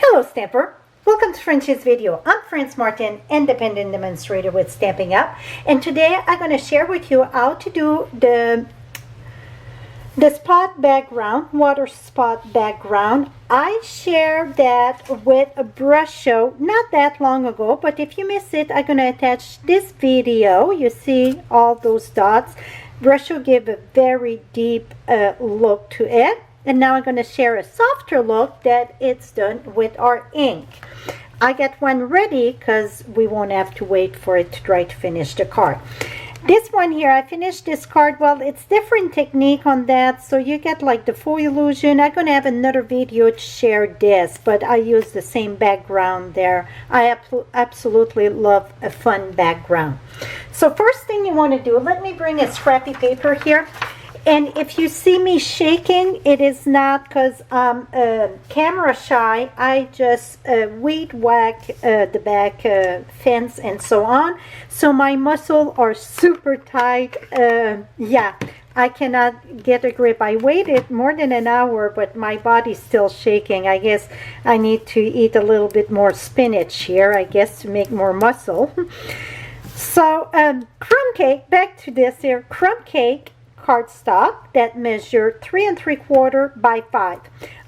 Hello Stamper, welcome to Frenchie's video. I'm Franz Martin, independent demonstrator with Stamping Up, and today I'm going to share with you how to do the spot background, water spot background. I shared that with a brush show not that long ago, but if you miss it, I'm going to attach this video. You see all those dots. Brush show gave a very deep look to it. And now I'm going to share a softer look that it's done with our ink. I got one ready because we won't have to wait for it to dry to finish the card. This one here, I finished this card. Well, it's different technique on that, so you get like the full illusion. I'm going to have another video to share this, but I use the same background there. I absolutely love a fun background. So first thing you want to do, let me bring a scrappy paper here. And if you see me shaking, it is not because I'm camera shy. I just weed whack the back fence and so on. So my muscles are super tight. Yeah, I cannot get a grip. I waited more than an hour, but my body's still shaking. I guess I need to eat a little bit more spinach here, I guess, to make more muscle. So crumb cake, back to this here, crumb cake. Cardstock that measure 3 3/4 by 5.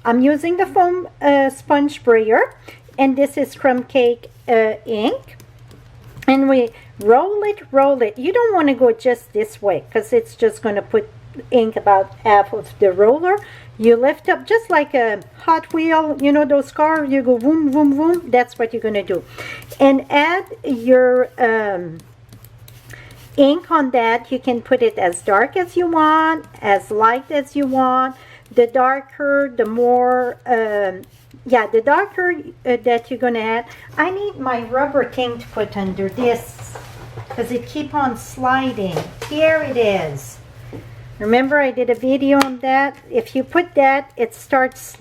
I'm using the foam sponge sprayer, and this is crumb cake ink, and we roll it. You don't want to go just this way because it's just going to put ink about half of the roller. You lift up just like a Hot Wheel, you know those cars, you go boom boom boom. That's what you're going to do, and add your ink on that. You can put it as dark as you want, as light as you want. The darker, the more, yeah, the darker that you're going to add. I need my rubber thing to put under this because it keep on sliding. Here it is. Remember I did a video on that? If you put that, it stops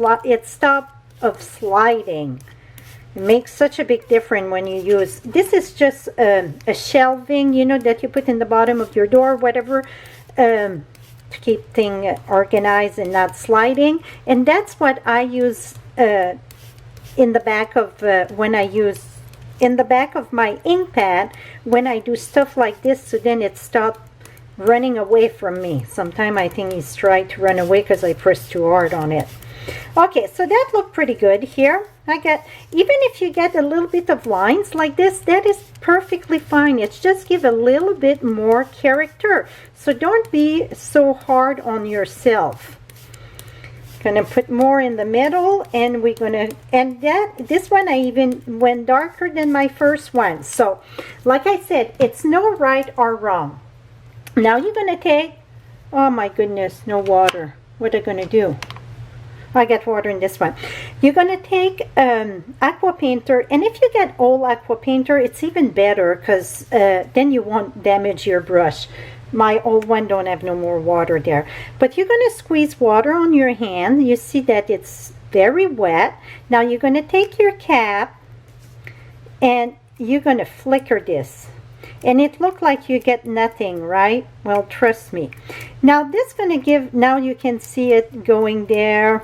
of sliding. It makes such a big difference when you use, this is just a shelving, you know, that you put in the bottom of your door, whatever, to keep things organized and not sliding. And that's what I use in the back of, when I use, in the back of my ink pad, when I do stuff like this, so then it stops running away from me. Sometimes I think he's trying to run away because I pressed too hard on it. Okay, so that looked pretty good here. I got, even if you get a little bit of lines like this, that is perfectly fine. It's just give a little bit more character. So don't be so hard on yourself. Gonna put more in the middle, and we're gonna, and that, this one I even went darker than my first one. So, like I said, it's no right or wrong. Now you're gonna take, oh my goodness, no water. What are you gonna do? I got water in this one. You're going to take aqua painter, and if you get old aqua painter, it's even better because then you won't damage your brush. My old one don't have no more water there. But you're going to squeeze water on your hand. You see that it's very wet. Now you're going to take your cap and you're going to flicker this. And it looked like you get nothing, right? Well, trust me. Now this going to give, now you can see it going there.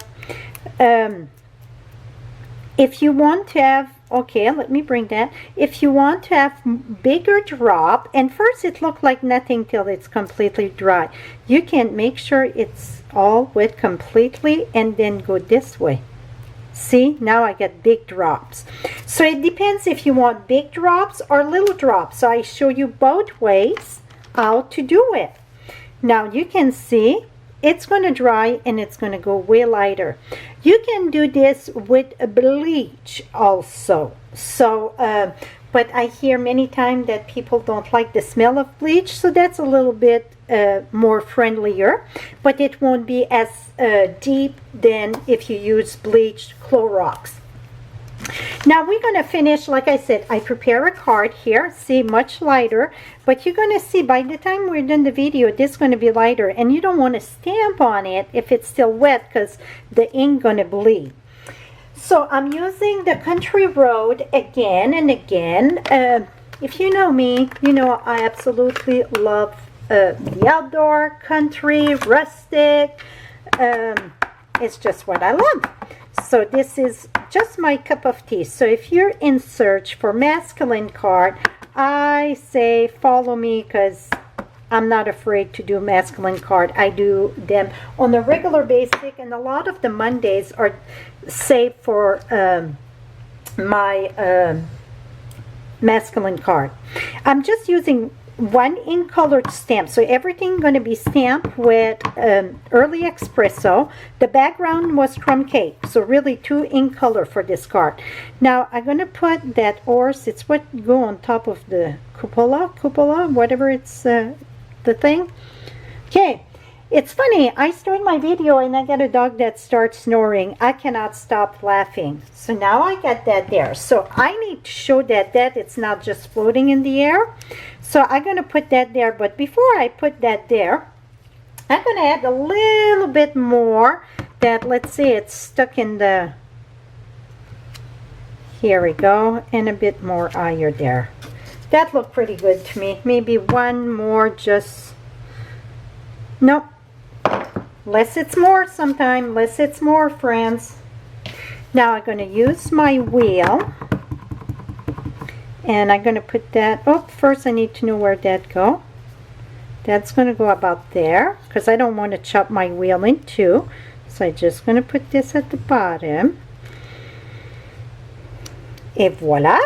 If you want to have, okay, let me bring that. If you want to have bigger drop, and first it looked like nothing till it's completely dry. You can make sure it's all wet completely and then go this way. See, now I get big drops. So it depends if you want big drops or little drops. So I show you both ways how to do it. Now you can see it's going to dry and it's going to go way lighter. You can do this with bleach also. So, but I hear many times that people don't like the smell of bleach, so that's a little bit more friendlier, but it won't be as deep than if you use bleached Clorox. Now we're going to finish, like I said, I prepare a card here, see, much lighter, but you're going to see by the time we're done the video, this is going to be lighter, and you don't want to stamp on it if it's still wet because the ink going to bleed. So I'm using the Country Road again and again. If you know me, you know I absolutely love the outdoor, country, rustic. It's just what I love. So this is just my cup of tea. So if you're in search for masculine card, I say follow me, because I'm not afraid to do masculine card. I do them on a regular basis, and a lot of the Mondays are saved for my masculine card. I'm just using one ink colored stamp, so everything going to be stamped with early espresso. The background was crumb cake, so really 2 ink color for this card. Now I'm going to put that horse, it's what go on top of the cupola, whatever it's the thing. Okay, it's funny, I start my video and I got a dog that starts snoring. I cannot stop laughing. So now I got that there. So I need to show that it's not just floating in the air. So I'm going to put that there. But before I put that there, I'm going to add a little bit more that, let's see, it's stuck in the, here we go, and a bit more iron there. That looked pretty good to me. Maybe one more, just, nope. Less it's more sometime. Less it's more, friends. Now I'm going to use my wheel. And I'm going to put that, oh, first I need to know where that go. That's going to go about there, because I don't want to chop my wheel in two. So I'm just going to put this at the bottom. Et voila.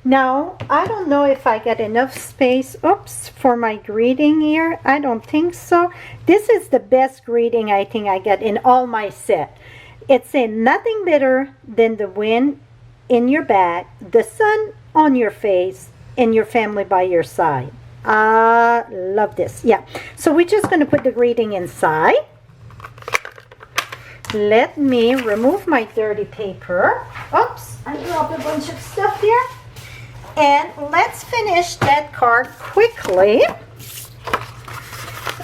Now, I don't know if I got enough space, oops, for my greeting here. I don't think so. This is the best greeting I think I got in all my set. It's saying nothing better than the wind in your back, the sun on your face, and your family by your side. I love this. Yeah. So we're just going to put the greeting inside. Let me remove my dirty paper. Oops, I dropped a bunch of stuff here. And let's finish that card quickly.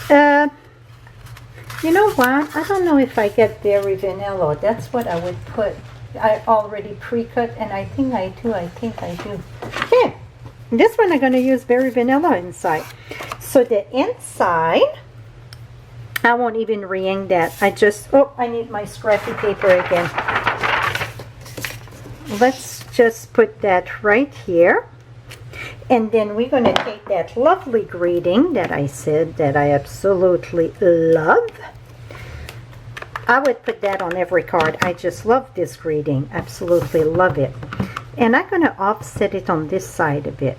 You know what? I don't know if I get berry vanilla. That's what I would put. I already pre-cut, and I think I do. Okay. This one I'm going to use berry vanilla inside. So the inside, I won't even re-ink that. I just, oh, I need my scrappy paper again. Let's just put that right here. And then we're going to take that lovely greeting that I said that I absolutely love. I would put that on every card. I just love this greeting. Absolutely love it. And I'm going to offset it on this side a bit.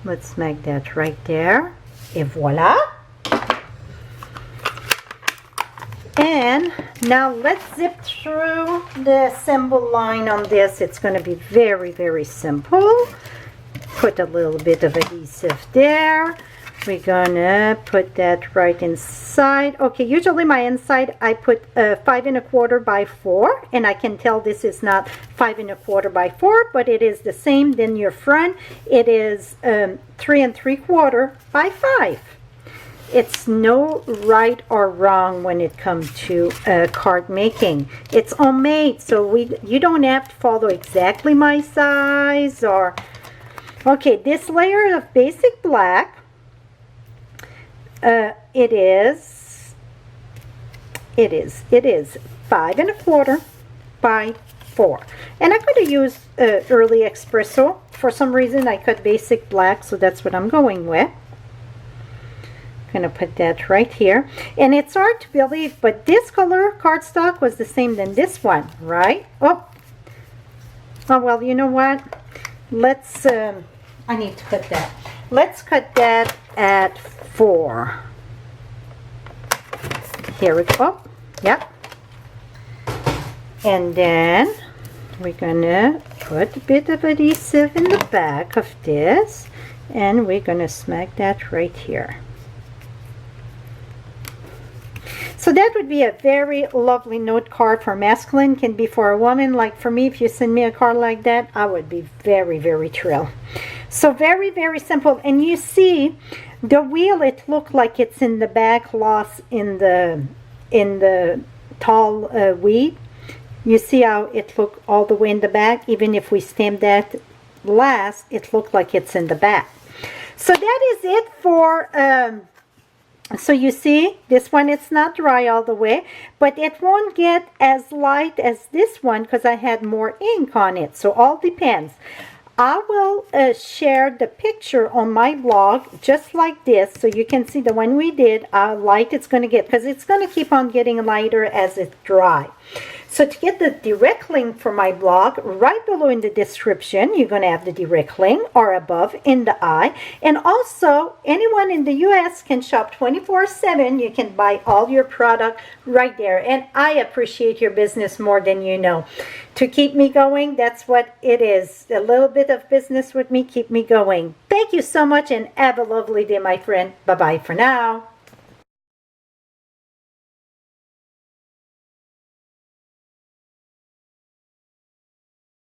Let's make that right there. Et voila. And now let's zip through the symbol line on this. It's going to be very, very simple. Put a little bit of adhesive there. We're gonna put that right inside. Okay, usually my inside I put 5 1/4 by 4, and I can tell this is not 5 1/4 by 4, but it is the same. Then your front, it is 3 3/4 by 5. It's no right or wrong when it comes to card making. It's homemade, so you don't have to follow exactly my size or. Okay, this layer of basic black. It is 5 1/4 by 4, and I'm going to use early espresso. For some reason I cut basic black, so that's what I'm going with. Going to put that right here, and it's hard to believe, but this color cardstock was the same than this one, right? Oh well, you know what, let's I need to cut that. Let's cut that at 4. Here we go. Yep. And then we're gonna put a bit of adhesive in the back of this, and we're gonna smack that right here. So that would be a very lovely note card for masculine. Can be for a woman. Like for me, if you send me a card like that, I would be very, very thrilled. So very, very simple. And you see the wheel, it looked like it's in the back, lost in the tall weed. You see how it looked all the way in the back? Even if we stamp that last, it looked like it's in the back. So that is it for So you see, this one, it's not dry all the way, but it won't get as light as this one because I had more ink on it. So all depends. I will share the picture on my blog just like this, so you can see the one we did, how light it's going to get, because it's going to keep on getting lighter as it dry. So to get the direct link for my blog, right below in the description, you're going to have the direct link, or above in the eye. And also, anyone in the US can shop 24/7. You can buy all your product right there. And I appreciate your business more than you know. To keep me going, that's what it is. A little bit of business with me, keep me going. Thank you so much, and have a lovely day, my friend. Bye-bye for now.